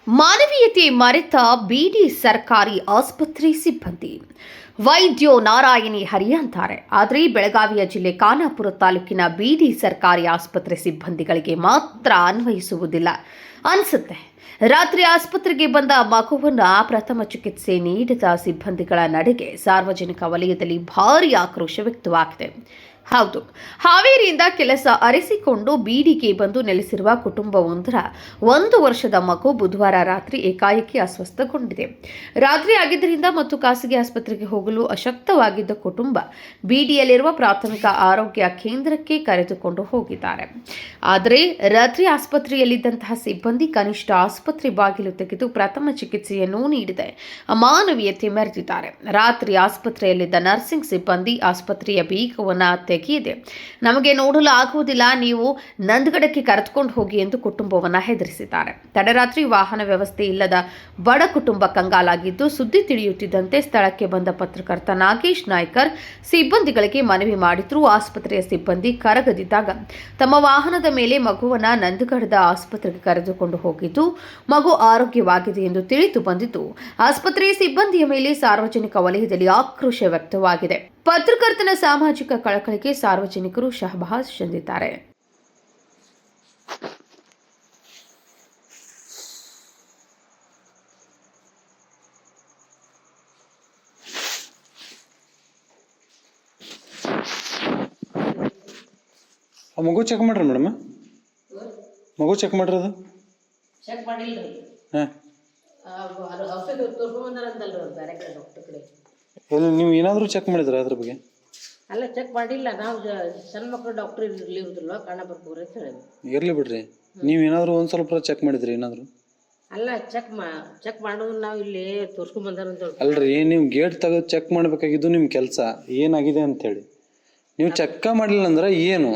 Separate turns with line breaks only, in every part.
ಮಾನವೀಯತೆ ಮರೆತ ಬಿಡಿ ಸರ್ಕಾರಿ ಆಸ್ಪತ್ರೆ ಸಿಬ್ಬಂದಿ ವೈದ್ಯೋ ನಾರಾಯಣಿ ಹರಿ ಅಂತಾರೆ. ಆದರೆ ಬೆಳಗಾವಿಯ ಜಿಲ್ಲೆ ಖಾನಾಪುರ ತಾಲೂಕಿನ ಬಿಡಿ ಸರ್ಕಾರಿ ಆಸ್ಪತ್ರೆ ಸಿಬ್ಬಂದಿಗಳಿಗೆ ಮಾತ್ರ ಅನ್ವಯಿಸುವುದಿಲ್ಲ ಅನ್ಸುತ್ತೆ. ರಾತ್ರಿ ಆಸ್ಪತ್ರೆಗೆ ಬಂದ ಮಗುವನ್ನ ಪ್ರಥಮ ಚಿಕಿತ್ಸೆ ನೀಡಿದ ಸಿಬ್ಬಂದಿಗಳ ನಡೆಗೆ ಸಾರ್ವಜನಿಕ ವಲಯದಲ್ಲಿ ಭಾರೀ ಆಕ್ರೋಶ ವ್ಯಕ್ತವಾಗಿದೆ. ಹೌದು, ಹಾವೇರಿಯಿಂದ ಕೆಲಸ ಅರಿಸಿಕೊಂಡು ಬೀಡಿಗೆ ಬಂದು ನೆಲೆಸಿರುವ ಕುಟುಂಬವೊಂದರ 1 ವರ್ಷದ ಮಗು ಬುಧವಾರ ರಾತ್ರಿ ಏಕಾಏಕಿ ಅಸ್ವಸ್ಥಗೊಂಡಿದೆ. ರಾತ್ರಿ ಆಗಿದ್ದರಿಂದ ಮತ್ತು ಖಾಸಗಿ ಆಸ್ಪತ್ರೆಗೆ ಹೋಗಲು ಅಶಕ್ತವಾಗಿದ್ದ ಕುಟುಂಬ ಬೀಡಿಯಲ್ಲಿರುವ ಪ್ರಾಥಮಿಕ ಆರೋಗ್ಯ ಕೇಂದ್ರಕ್ಕೆ ಕರೆದುಕೊಂಡು ಹೋಗಿದ್ದಾರೆ. ಆದರೆ ರಾತ್ರಿ ಆಸ್ಪತ್ರೆಯಲ್ಲಿದ್ದಂತಹ ಸಿಬ್ಬಂದಿ ಕನಿಷ್ಠ ಆಸ್ಪತ್ರೆ ಬಾಗಿಲು ತೆಗೆದು ಪ್ರಥಮ ಚಿಕಿತ್ಸೆಯನ್ನು ನೀಡಿದೆ ಅಮಾನವೀಯತೆ ಮೆರೆದಿದ್ದಾರೆ. ರಾತ್ರಿ ಆಸ್ಪತ್ರೆಯಲ್ಲಿದ್ದ ನರ್ಸಿಂಗ್ ಸಿಬ್ಬಂದಿ ಆಸ್ಪತ್ರೆಯ ಬೀಗವನ್ನು ತೆಗೆಯದೆ ನಮಗೆ ನೋಡಲು ಆಗುವುದಿಲ್ಲ, ನೀವು ನಂದಗಡಕ್ಕೆ ಕರೆದುಕೊಂಡು ಹೋಗಿ ಎಂದು ಕುಟುಂಬವನ್ನು ಹೆದರಿಸಿದ್ದಾರೆ. ತಡರಾತ್ರಿ ವಾಹನ ವ್ಯವಸ್ಥೆ ಇಲ್ಲದ ಬಡ ಕುಟುಂಬ ಕಂಗಾಲಾಗಿದ್ದು, ಸುದ್ದಿ ತಿಳಿಯುತ್ತಿದ್ದಂತೆ ಸ್ಥಳಕ್ಕೆ ಬಂದ ಪತ್ರಕರ್ತ ನಾಗೇಶ್ ನಾಯ್ಕರ್ ಸಿಬ್ಬಂದಿಗಳಿಗೆ ಮನವಿ ಮಾಡಿದ್ರು. ಆಸ್ಪತ್ರೆಯ ಸಿಬ್ಬಂದಿ ಕರಗದಿದ್ದಾಗ ತಮ್ಮ ವಾಹನದ ಮೇಲೆ ಮಗುವನ್ನ ನಂದಗಡದ ಆಸ್ಪತ್ರೆಗೆ ಕರೆದುಕೊಂಡು ಹೋಗಿದ್ದು, ಮಗು ಆರೋಗ್ಯವಾಗಿದೆ ಎಂದು ತಿಳಿದು ಬಂದಿದ್ದು, ಆಸ್ಪತ್ರೆಯ ಸಿಬ್ಬಂದಿಯ ಮೇಲೆ ಸಾರ್ವಜನಿಕ ವಲಯದಲ್ಲಿ ಆಕ್ರೋಶ ವ್ಯಕ್ತವಾಗಿದೆ. ಪತ್ರಕರ್ತನ ಸಾಮಾಜಿಕ ಕಳಕಳಿಗೆ ಸಾರ್ವಜನಿಕರು ಶಹಬಾಸ್ ಎಂದಿದ್ದಾರೆ.
ಮಗು ಚೆಕ್ ಮಾಡ್ರಿ ಮೇಡಮ್, ಮಗು ಚೆಕ್ ಮಾಡ್ರಿ. ಅದು
ಚೆಕ್ ಮಾಡಿಲ್ರಿ. ಔಷಧ ತೋರ್ಸ್ಕೊಂಬಂದಾರಂತಲ್ರಿ ಅವ್ರು ಬೇರೆ ಕಡೆ ಡಾಕ್ಟರ್ ಕಡೆ.
ಎಲ್ಲಿ ನೀವು ಏನಾದರೂ ಚೆಕ್ ಮಾಡಿದ್ರ ಅದ್ರ ಬಗ್ಗೆ?
ಅಲ್ಲ, ಚೆಕ್ ಮಾಡಿಲ್ಲ. ನಾವು ಸಣ್ಣ ಮಕ್ಕಳು ಡಾಕ್ಟರ್ ಇರುದಿಲ್ವ, ಖಾನಾಪುರಕ್ಕೆ ಹೋಗ್ರಿ ಅಂತ ಹೇಳಿದ್ವಿ.
ಇರ್ಲಿ ಬಿಡ್ರಿ, ನೀವು ಏನಾದರೂ ಒಂದು ಸ್ವಲ್ಪ ಚೆಕ್ ಮಾಡಿದ್ರಿ ಏನಾದರೂ?
ಅಲ್ಲ, ಚೆಕ್ ಮಾಡೋದು ನಾವು ಇಲ್ಲಿ ತೋರ್ಸ್ಕೊಂಬಂದಾರಂತ.
ಅಲ್ರಿ, ನೀವು ಗೇಟ್ ತೆಗೆದು ಚೆಕ್ ಮಾಡಬೇಕಾಗಿದ್ದು ನಿಮ್ಮ ಕೆಲಸ ಏನಾಗಿದೆ ಅಂತೇಳಿ. ನೀವು ಚೆಕ್ ಮಾಡಿಲ್ಲ ಅಂದ್ರೆ ಏನು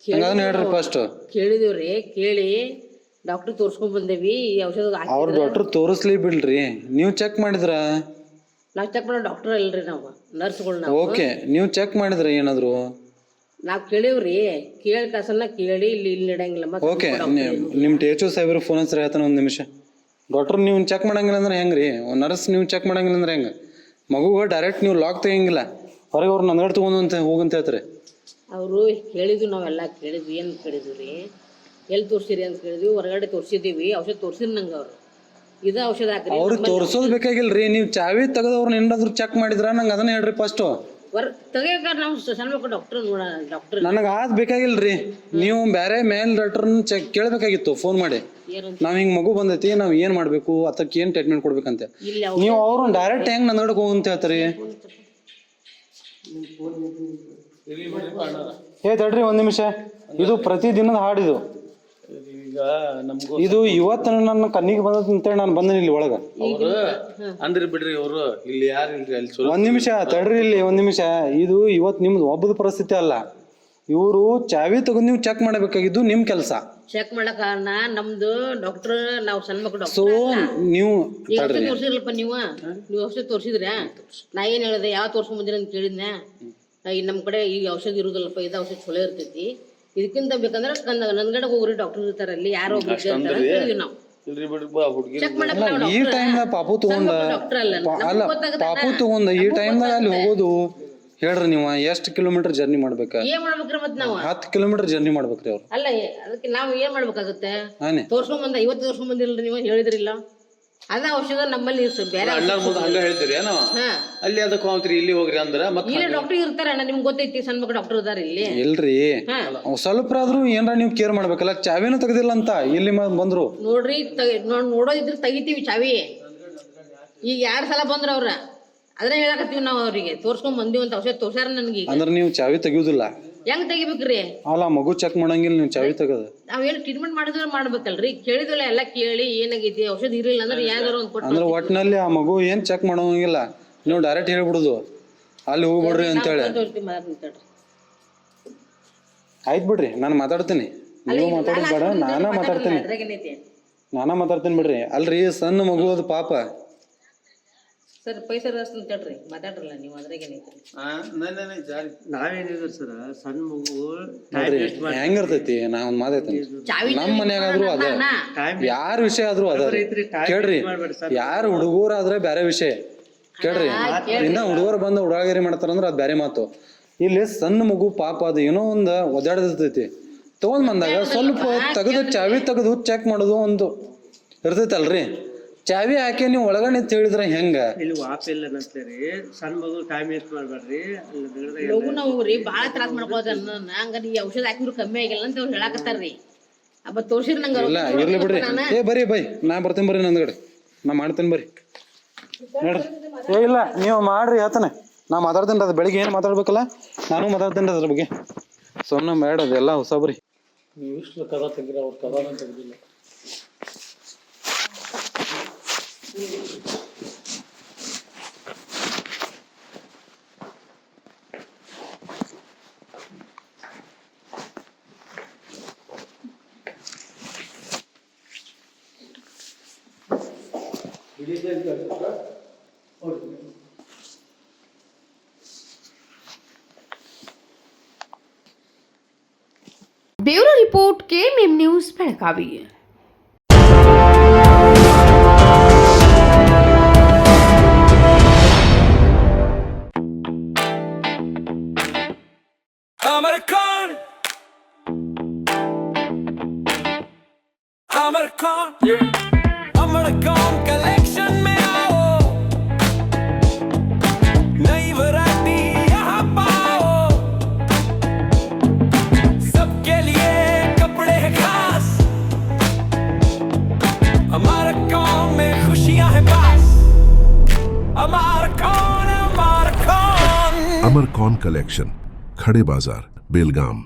ಹಂಗಾದ್ರೆ ಹೇಳ್ರಿ. ಫಸ್ಟ್
ಕೇಳಿದಿವ್ರಿ, ಕೇಳಿ ಡಾಕ್ಟರ್ ತೋರ್ಸ್ಕೊಂಡ್ ಬಂದೇವಿ. ಈ ಔಷಧ
ಅವ್ರ ಡಾಕ್ಟರ್ ತೋರಿಸ್ಲಿ ಬಿಡ್ರಿ, ನೀವು ಚೆಕ್ ಮಾಡಿದ್ರ?
ನಾವು ಚೆಕ್ ಮಾಡೋ ಡಾಕ್ಟರ್ ಅಲ್ರಿ, ನಾವು ನರ್ಸ್ಗಳು.
ಓಕೆ, ನೀವು ಚೆಕ್ ಮಾಡಿದ್ರ ಏನಾದ್ರು?
ನಾವು ಕೇಳಿವ್ರಿ, ಕೇಳಿ ಕಾಸನ್ನ ಕೇಳಿ ಇಲ್ಲಿ ಇಡಂಗಿಲ್ಲ.
ಓಕೆ, ನಿಮ್ಮ ಟೇಚು ಸಾಹೇಬ್ರು ಫೋನ್ ಹಚ್ಚಿರ ಹೇಳ್ತಾನೆ. ಒಂದು ನಿಮಿಷ. ಡಾಕ್ಟರ್ ನೀವು ಚೆಕ್ ಮಾಡಂಗಿಲ್ಲ ಅಂದ್ರೆ ಹೆಂಗ್ರಿ? ನರ್ಸ್ ನೀವು ಚೆಕ್ ಮಾಡಂಗಿಲ್ಲ ಅಂದ್ರೆ ಹೆಂಗೆ? ಮಗುಗೆ ಡೈರೆಕ್ಟ್ ನೀವು ಲಾಕ್ ತೆಗಿಂಗಿಲ್ಲ, ಹೊರಗೆ ಅವ್ರು ನಂದಗಡೆ ತೊಗೊಂಡು ಅಂತ ಹೋಗಂತ ಹೇಳ್ತಾರೆ. ಅವರು
ಕೇಳಿದ್ವಿ, ನಾವೆಲ್ಲ ಕೇಳಿದ್ವಿ. ಏನು ಕೇಳಿದ್ವಿ ರೀ? ಎಲ್ಲಿ ತೋರಿಸಿರಿ ಅಂತ ಕೇಳಿದ್ವಿ. ಹೊರಗಡೆ ತೋರಿಸಿದ್ದೀವಿ, ಔಷಧ ತೋರಿಸಿರಿ ನಂಗೆ. ಅವರು ಇದು ಔಷಧ ಹಾಕ್ರಿ.
ಅವ್ರಿಗೆ ತೋರಿಸೋದು ಬೇಕಾಗಿಲ್ರಿ, ನೀವು ಚಾವಿ ತೆಗೆದವ್ರನ್ನ ಏನಾದ್ರು ಚೆಕ್ ಮಾಡಿದ್ರ ನಂಗೆ ಅದನ್ನ ಹೇಳ್ರಿ ಫಸ್ಟ್.
ತೆಗಿಯೋಕೆ ನಾವು ಸಣ್ಣ ಮಕ್ಕಳು ಡಾಕ್ಟರ್
ನನಗೆ ಆದ್ ಬೇಕಾಗಿಲ್ರಿ. ನೀವು ಬೇರೆ ಮೇಲ್ ಡಾಕ್ಟರ್ನ ಕೇಳಬೇಕಾಗಿತ್ತು ಫೋನ್ ಮಾಡಿ. ನಾವ್ ಹಿಂಗ್ ಮಗು ಬಂದೈತಿ, ನಾವ್ ಏನ್ ಮಾಡ್ಬೇಕು, ಅದಕ್ಕೆ ಏನ್ ಟ್ರೀಟ್ಮೆಂಟ್ ಕೊಡ್ಬೇಕಂತ. ನೀವು ಅವ್ರನ್ನ ಡೈರೆಕ್ಟ್ ಹೆಂಗ್ ನಂದಗಡೆ ಹೋಗಂತ ಹೇಳ್ತಾರೆ? ತಡ್ರಿ ಒಂದ್ ನಿಮಿಷ. ಇದು ಪ್ರತಿದಿನದ ಹಾಡಿದು. ಇದು ಇವತ್ತು ನನ್ನ ಕಣ್ಣಿಗೆ ಬಂದದ ಅಂತೇಳಿ ನಾನು ಬಂದನಿ ಇಲ್ಲಿ ಒಳಗ.
ಅಂದ್ರಿ ಬಿಡ್ರಿ, ಅವರು ಇಲ್ಲಿ ಯಾರು ಇಲ್ರಿ. ಅಲ್ಲಿ
ಒಂದ್ ನಿಮಿಷ ತಡ್ರಿ, ಇಲ್ಲಿ ಒಂದ್ ನಿಮಿಷ. ಇದು ಇವತ್ತು ನಿಮ್ದು ಒಬ್ಬದ ಪರಿಸ್ಥಿತಿ ಅಲ್ಲ. ಇವರು ಚಾವಿ ತಗೊಂಡು ನೀವು ಚೆಕ್ ಮಾಡಬೇಕಾಗಿದ್ದು ನಿಮ್ ಕೆಲಸ.
ಚೆಕ್ ಮಾಡಕ ನಮ್ದು ಡಾಕ್ಟರ್, ನಾವು ಸಣ್ಣ ಮಕ್ಕಳು ಡಾಕ್ಟರ್.
ಸೊ ನೀವು
ತೋರಿಸಿರ್ಲಪ್ಪ, ನೀವು ಔಷಧ ತೋರಿಸಿದ್ರ? ನಾ ಏನ್ ಹೇಳಿದೆ, ಯಾವ ತೋರ್ಸ್ಕೊಂಡ್ ಬಂದಿರ ಅಂತ ಕೇಳಿದ್ನ. ನಮ್ಮ ಕಡೆ ಈ ಔಷಧ ಇರುದಿಲ್ಲಪ್ಪ, ಇದು ಔಷಧ ಚಲೋ ಇರ್ತೈತಿ, ಇದಕ್ಕಿಂತ ಬೇಕಂದ್ರೆ ನಂದಗಡೆ ಹೋಗ್ರಿ, ಡಾಕ್ಟರ್ ಇರ್ತಾರ ಅಲ್ಲಿ, ಯಾರೋ ಒಬ್ರು ನಾವು
ಈ ಟೈಮ್ದಾಗ ಪಾಪು ತಗೊಂಡ ಅಲ್ಲ, ಪಾಪು ತಗೊಂಡ ಈ ಟೈಮ್ದಾಗ ಅಲ್ಲಿ ಹೋಗೋದು ಹೇಳ್ರಿ. ನೀವು ಎಷ್ಟು ಕಿಲೋಮೀಟರ್ ಜರ್ನಿ ಮಾಡ್ಬೇಕಾ?
ಏನ್ ಮಾಡ್ಬೇಕ್ರಿ? ಮತ್ ನಾವು
10 ಕಿಲೋಮೀಟರ್ ಜರ್ನಿ ಮಾಡ್ಬೇಕ್ರಿ ಅವ್ರು.
ಅಲ್ಲ, ಅದಕ್ಕೆ ನಾವು ಏನ್ ಮಾಡ್ಬೇಕಾಗತ್ತೆ? ತೋರ್ಸ್ಕೊಂಡ್ ಬಂದ, ಇವತ್ತು ತೋರ್ಸ್ಕೊಂಡ್ ಬಂದಿಲ್ರಿ, ನೀವು ಹೇಳಿದ್ರಿಲ್ಲ. ಅದ ಔಷಧ ನಮ್ಮಲ್ಲಿ ಬೇರೆ
ಅಣ್ಣಾರ್ ಮುಂದೆ ಹಂಗ ಹೇಳ್ತೀರಿ ಏನೋ? ಅಲ್ಲಿ ಅದಕ್ಕೆ ಹೋಗ್ತೀರಿ, ಇಲ್ಲಿ ಹೋಗ್ರಿ ಅಂದ್ರ
ಇಲ್ಲಿ ಡಾಕ್ಟರ್ ಇರ್ತಾರ. ನಿಮ್ಗೆ ಗೊತ್ತೈತಿ, ಸಣ್ಣ ಮಕ್ಕಳು ಡಾಕ್ಟರ್ ಇದಾರ ಇಲ್ಲಿ.
ಇಲ್ರಿ, ಸ್ವಲ್ಪ ಆದ್ರೂ ಏನ್ರ ನೀವು ಕೇರ್ ಮಾಡ್ಬೇಕಲ್ಲ. ಚಾವಿನೂ ತೆಗ್ದಿಲ್ಲ ಅಂತ ಇಲ್ಲಿ ಬಂದ್ರು
ನೋಡ್ರಿ. ನೋಡೋದಿದ್ರೆ ತೆಗಿತೀವಿ ಚಾವಿ. ಈಗ 2 ಸಲ ಬಂದ್ರ ಅವ್ರ, ಅದ್ರ ಹೇಳಕತ್ತೀವಿ ನಾವು ಅವ್ರಿಗೆ. ತೋರ್ಸ್ಕೊಂಡ್ ಬಂದಿವಿ ಅಂತ ಔಷಧ ತೋರ್ಸಾರ ನನ್ಗೆ.
ಅಂದ್ರೆ ನೀವು ಚಾವಿ ತೆಗಿಯುದಿಲ್ಲ?
ಹೆಂಗ್ ತೆಗಿಬೇಕ್ರಿ?
ಅಲ್ಲ, ಮಗು ಚೆಕ್ ಮಾಡಂಗಿಲ್ಲ, ನೀವು ಚಾವಿ ತೆಗದ.
ನಾವೇನು ಟ್ರೀಟ್ಮೆಂಟ್ ಮಾಡಿದ್ರೆ ಮಾಡ್ಬೇಕಲ್ರಿ. ಕೇಳಿದ್ವಲ್ಲ, ಎಲ್ಲ ಕೇಳಿ ಏನಾಗೈತಿ, ಔಷಧ ಇರ್ಲಿಲ್ಲ ಅಂದ್ರೆ ಯಾವ್ದಾರು ಒಂದು ಕೊಟ್ಟು.
ಅಂದ್ರೆ ಒಟ್ಟಿನಲ್ಲಿ ಆ ಮಗು ಏನ್ ಚೆಕ್ ಮಾಡೋಂಗಿಲ್ಲ, ನೀವು ಡೈರೆಕ್ಟ್ ಹೇಳ್ಬಿಡುದು ಅಲ್ಲಿ ಹೋಗ್ಬಿಡ್ರಿ ಅಂತೇಳಿ. ಆಯ್ತು ಬಿಡ್ರಿ, ನಾನು ಮಾತಾಡ್ತೀನಿ. ನೀವು ಮಾತಾಡೋದು ಬೇಡ, ನಾನ ಮಾತಾಡ್ತೀನಿ ಬಿಡ್ರಿ. ಅಲ್ರಿ, ಸಣ್ಣ ಮಗು ಅದು ಪಾಪ.
ಸರ್ ಪೈಸಾ ಅಂತ ಹೇಳ್ರಿ ಮಾತಾಡ್ರಲ್ಲ ನೀವು ಅದ್ರಾಗ ಏನೈತ್ರಿ
ಜಾರಿ
ನಾವೇನಿದ್ರು ಸರ್ ಸಣ್ಣ ಮಗು
ನೋಡ್ರಿ ಹೆಂಗಿರ್ತೈತಿ ನಾ ಒಂದ್ ಮಾತೈತಿ ನಮ್ ಮನ್ಯಾಗಾದ್ರೂ ಅದ ಯಾರ ವಿಷಯ ಆದ್ರೂ ಅದ ಕೇಳ್ರಿ ಯಾರ ಹುಡುಗರಾದ್ರೆ ಬ್ಯಾರೆ ವಿಷಯ ಕೇಳ್ರಿ ಇನ್ನ ಹುಡುಗರು ಬಂದ ಹುಡುಗಾಗಿರಿ ಮಾಡ್ತಾರಂದ್ರ ಅದ್ ಬ್ಯಾರೆ ಮಾತು. ಇಲ್ಲಿ ಸಣ್ಣ ಮಗು ಪಾಪ ಅದು ಏನೋ ಒಂದ್ ಒದಾಡದಿರ್ತೈತಿ ತಗೊಂಡ್ ಬಂದಾಗ ಸ್ವಲ್ಪ ತೆಗೆದು ಚಾವಿ ತೆಗೆದು ಚೆಕ್ ಮಾಡೋದು ಒಂದು ಇರ್ತೈತಲ್ರಿ. ಚಾವಿ ಹಾಕಿ ನೀವು ಒಳಗಡೆ ನಿಂತ್ ಹೇಳಿದ್ರೆ ಹೆಂಗ?
ಇಲ್ಲಿ ವಾಪ್ ಇಲ್ಲ ಅಂತೀರಿ, ಸಣ್ಣ ಮಗು ಟೈಮ್ ವೇಸ್ಟ್ ಮಾಡ್ಬೇಡ್ರಿ.
ಲಘು ನಾವು ರೀ ಭಾಳ ತ್ರಾಸ ಮಾಡ್ಕೋತ ಹಂಗ ಈ ಔಷಧ ಹಾಕಿದ್ರು ಕಮ್ಮಿ ಆಗಿಲ್ಲ ಅಂತ ಅವ್ರು ಹೇಳಾಕತ್ತಾರ್ರಿ. ಅಪ್ಪ ತೋರ್ಸಿರ್ ನಂಗೆ
ಇಲ್ಲ ಇರ್ಲಿ ಬಿಡ್ರಿ. ಏ ಬರ್ರಿ ಬೈ ನಾ ಬರ್ತೀನಿ ಬರ್ರಿ ನಂದ್ಗಡೆ ನಾ ಮಾಡ್ತೇನೆ ಬರ್ರಿ ನೋಡ್ರಿ. ಏ ಇಲ್ಲ ನೀವು ಮಾಡ್ರಿ ಹೇಳ್ತಾನೆ ನಾ ಮಾತಾಡ್ತೇನೆ ಅದು ಬೆಳಿಗ್ಗೆ ಏನು ಮಾತಾಡ್ಬೇಕಲ್ಲ ನಾನು ಮಾತಾಡ್ತೇನೆ ಅದ್ರ ಬಗ್ಗೆ. ಸೊನ್ನ ಬೇಡ ಅದೆಲ್ಲ ಹೊಸಬ್ರಿ.
ನೀವು ಇಷ್ಟು ಕದ ತೆಗಿರ ಅವ್ರ ಕದಾನ ತೆಗ್ದಿಲ್ಲ.
Bureau report KMM news Belagavi.
Amarcon collection में आओ, नई वैरायटी यहाँ पाओ, सबके लिए कपड़े हैं खास, Amarcon में खुशियाँ हैं पास, Amarcon Amarcon
Amarcon collection, खड़े बाजार, बेलगाम.